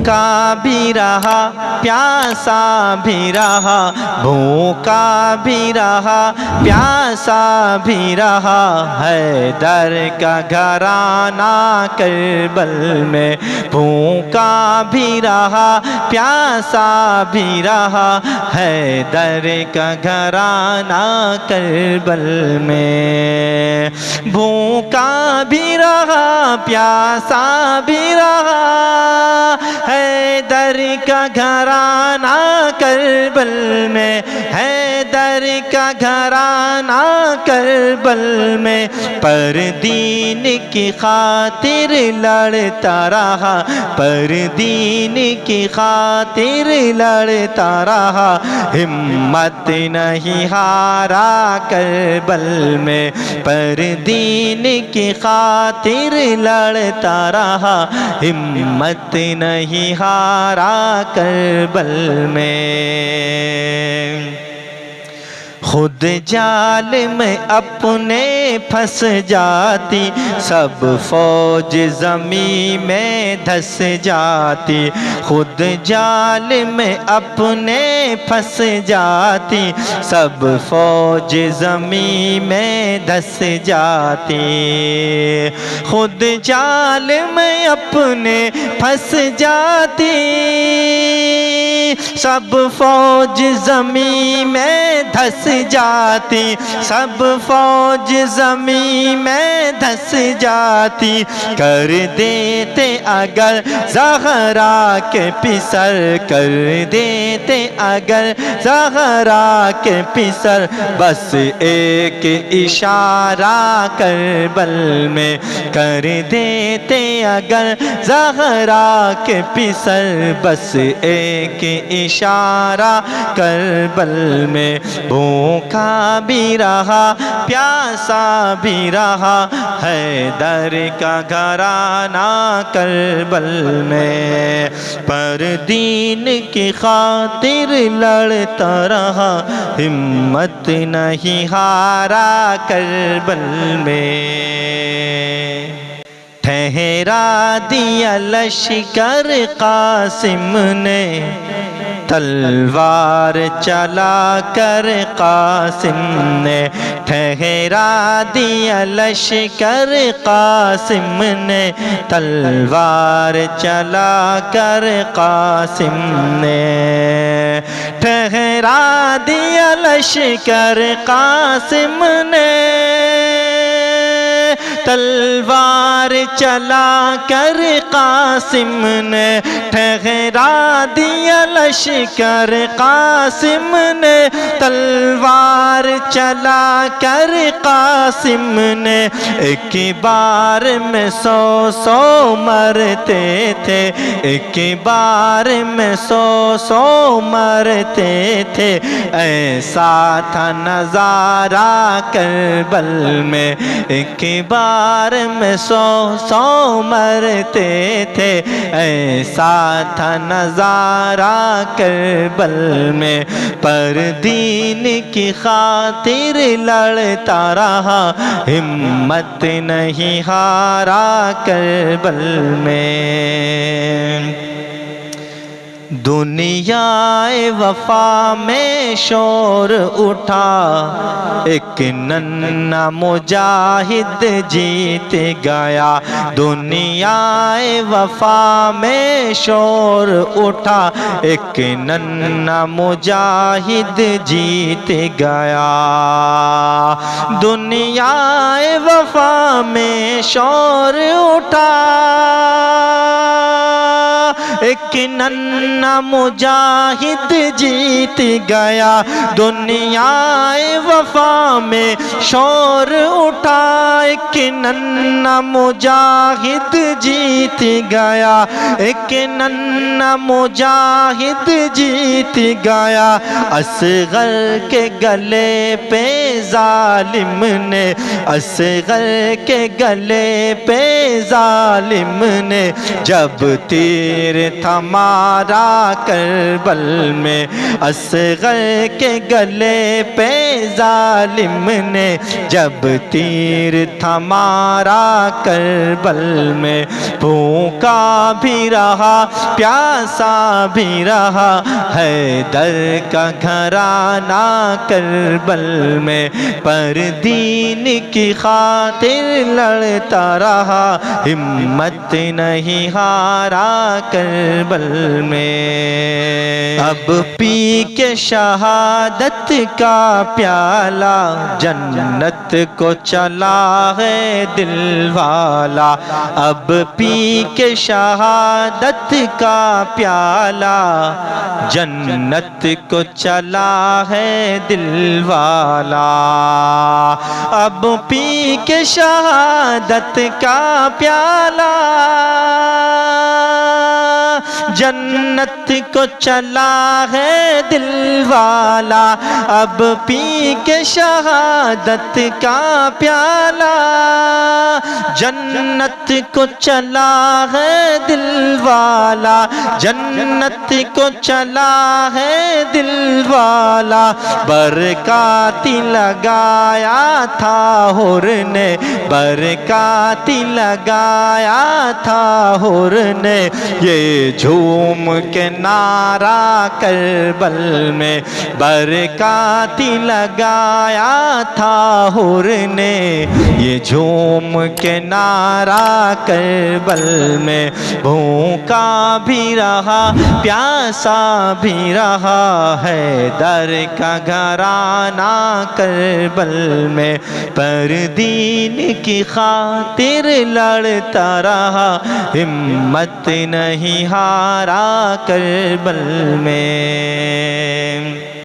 بھوکا بھی رہا پیاسا بھی رہا، بھوکا بھی رہا پیاسا بھی رہا، حیدر کا گھرانہ کربل میں بھوکا بھی رہا پیاسا بھی رہا، حیدر کا گھرانہ کربل میں بھوکا بھی رہا پیاسا بھی رہا، حیدر کا گھرانہ کربل میں، حیدر کا گھرانہ کربل میں، پر دین کی خاطر لڑتا رہا، پر دین کی خاطر لڑتا رہا، ہمت نہیں ہارا کربل میں، پر دین کی خاطر لڑتا رہا، ہمت نہیں ہارا کربل میں۔ خود جال میں اپنے پھنس جاتی، سب فوج زمین میں دھس جاتی، خود جال میں اپنے پھنس جاتی، سب فوج زمین میں دھس جاتی، خود جال میں اپنے پھنس جاتی، سب فوج زمین میں دھس جاتی، سب فوج زمین میں دھس جاتی، کر دیتے اگر زہرا کے پسر، کر دیتے اگر زہرا کے پسر، بس ایک اشارہ کربل میں، کر دیتے اگر زہرا کے پسر، بس ایک اشارہ کربل میں، بھوکا بھی رہا پیاسا بھی رہا، حیدر کا گھرانہ کربل میں، پر دین کی خاطر لڑتا رہا، ہمت نہیں ہارا کربل میں۔ ٹھہرا دیا لشکر قاسم نے، تلوار چلا کر قاسم نے، ٹھہرا دیا لشکر قاسم نے، تلوار چلا کر قاسم نے، ٹھہرا دیا لشکر قاسم نے، تلوار چلا کر قاسم نے، ٹھہرا دیا لشکر قاسم نے، تلوار چلا کر قاسم نے، ایک بار میں 100 مرتے تھے، ایک بار میں 100 مرتے تھے، ایسا تھا نظارہ کربل میں، ایک بار میں 100 مرتے تھے، ایسا تھا نظارہ کربل میں، پر دین کی خاطر لڑتا رہا، ہمت نہیں ہارا کربل میں۔ دنیا وفا میں شور اٹھا، ایک ننھا مجاہد جیت گیا، دنیا وفا میں شور اٹھا، ایک ننھا مجاہد جیت گیا، دنیا وفا میں شور اٹھا، ایک ننھا مجاہد جیت گیا، دنیا وفا میں شور اٹھا، ایک ننھا مجاہد جیت گیا، ایک ننھا مجاہد جیت گیا، اصغر کے گلے پہ ظالم نے، اصغر کے گلے پہ ظالم نے جب تیر تھمارا کربل میں، اصغر کے گلے پہ ظالم نے جب تیر تھمارا کربل میں، بھوکا بھی رہا پیاسا بھی رہا حیدر کا گھرانہ کربل میں، پر دین کی خاطر لڑتا رہا، ہمت نہیں ہارا کربل میں۔ اب پی کے شہادت کا پیالہ جنت کو چلا ہے دل والا، اب پی کے شہادت کا پیالہ جنت کو چلا ہے دل والا، اب پی کے شہادت کا پیالہ جنت کو چلا ہے دل والا، اب پی کے شہادت کا پیالہ جنت کو چلا ہے دل والا، جنت کو چلا ہے دل والا، برکاتی لگایا تھا حور نے، برکاتی لگایا تھا حور نے، یہ جھوم کے نعرہ کربل میں، برکاتی لگایا تھا حور نے، یہ جھوم کے نعرہ کربل میں، بھوکا بھی رہا پیاسا بھی رہا حیدر کا گھرانہ کربل میں، پر دین کی خاطر لڑتا رہا، ہمت نہیں ہارا کربل میں۔